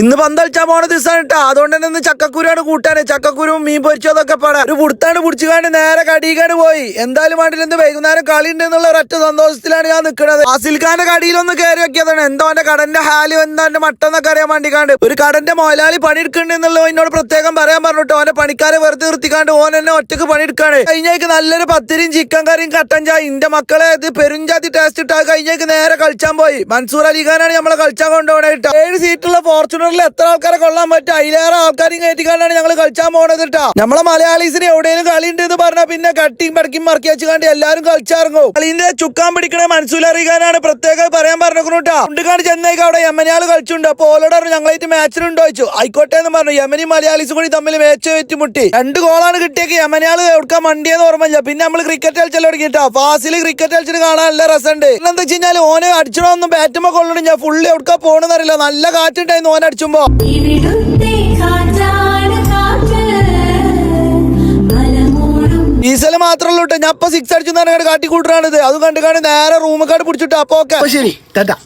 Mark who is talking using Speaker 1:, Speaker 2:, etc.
Speaker 1: ഇന്ന് പന്തളിച്ചാ പോണ ദിവസമാണ് കേട്ടോ. അതുകൊണ്ട് തന്നെ ഇന്ന് ചക്കക്കുരുവാണ് കൂട്ടാന്. ചക്കക്കുരുവും മീൻ പൊരിച്ചതൊക്കെ പാടാ ഒരു പുടുത്താണ് പിടിച്ചുകാണ്ട് നേരെ കടിക്കാണ്ട് പോയി. എന്തായാലും വേണ്ടില്ല, ഇന്ന് വൈകുന്നേരം കളി ഉണ്ട് എന്നുള്ള ഒരൊറ്റ സന്തോഷത്തിലാണ് ഞാൻ നിൽക്കുന്നത്. ആസിൽഖാന്റെ കടിയിലൊന്ന് കയറി വെക്കിയതാണ്. എന്തോ എന്റെ കടന്റെ ഹാല് എന്താ എന്റെ മട്ടെന്നൊക്കെ അറിയാൻ വേണ്ടിക്കാണ്ട് ഒരു കടന്റെ മുതലാളി പണിയെടുക്കുന്നുണ്ട് എന്നുള്ളത് എന്നോട് പ്രത്യേകം പറയാൻ പറഞ്ഞിട്ടോ. ഓന്റെ പണിക്കാരെ വെറുതെ നിർത്തിക്കാണ്ട് ഓൻ എന്നെ ഒറ്റക്ക് പണിയെടുക്കാണ്. കഴിഞ്ഞേക്ക് നല്ലൊരു പത്തിരിയും ചിക്കൻ കറിയും കട്ടൻ ചായ. ഇന്റെ മക്കളെ ഇത് പെരുഞ്ചാത്തി ടേസ്റ്റ് ഇട്ടാ. കഴിഞ്ഞേക്ക് നേരെ കളിച്ചാൻ പോയി. മൻസൂർ അലിഖാനാണ് നമ്മളെ കളിച്ചാൻ കൊണ്ടുപോകണേട്ടോ. 7 സീറ്റുള്ള ഫോർച്യൂണറിൽ എത്ര ആൾക്കാരെ കൊള്ളാൻ പറ്റും? അതിലേറെ ആൾക്കാരെയും കയറ്റിക്കാണ്ടാണ് ഞങ്ങൾ കളിച്ചാൻ പോണത് കേട്ടോ. നമ്മളെ മലയാളീസിന് എവിടെയെങ്കിലും കളി ഉണ്ട് എന്ന് പറഞ്ഞാൽ പിന്നെ കട്ടിയും പടക്കും മറക്കി വെച്ചുകൊണ്ട് എല്ലാവരും കളിച്ചിറങ്ങും. കളിന്റെ ചുക്കാൻ പിടിക്കണ മൻസൂർ അലിഖാനാണ് പ്രത്യേകം പറയാൻ പറഞ്ഞു കേട്ടോ. ഉണ്ടുകാണ്ട് ചെന്നൈക്ക് അവിടെ യമനിയാൾ കളിച്ചുണ്ട്. അപ്പോൾ ഓലോട് പറഞ്ഞു ഞങ്ങളായിട്ട് മാച്ചിനുണ്ടോ ചോദിച്ചു. ആയിക്കോട്ടെ എന്ന് പറഞ്ഞു. യമനി മലയാളീസും കൂടി തമ്മിൽ മാച്ച് ഏറ്റുമുട്ടി. 2 ഗോളാണ് കിട്ടിയേക്ക്. യമനിയാൾ എവിടുക്കാൻ മണ്ടിയെന്ന് ഓർമ്മയില്ല. പിന്നെ നമ്മൾ ക്രിക്കറ്റ് കളിച്ചല്ലോ തുടങ്ങിട്ടോ. ഫാസിൽ ക്രിക്കറ്റ് കളിച്ചിട്ട് കാണാൻ നല്ല രസമുണ്ട്. എന്താ വെച്ച് കഴിഞ്ഞാൽ ഓനെ അടിച്ചണോന്നും ബാറ്റുമ്പോ കൊള്ളണം. ഞാൻ ഫുള്ള് എവിടുക്കാ പോണെന്നറിയില്ല. നല്ല കാറ്റുണ്ടായിരുന്നു ഓനെ അടിച്ചുമ്പോ. ഈസല് മാത്രമല്ല കേട്ടോ. ഞാൻ ഇപ്പൊ 6 അടിച്ചു കാട്ടിക്കൂട്ടറാണിത്. അത് കണ്ടു നേരെ റൂമൊക്കെ പിടിച്ചിട്ട്. അപ്പൊ ഓക്കെ, ശരി ടാറ്റാ.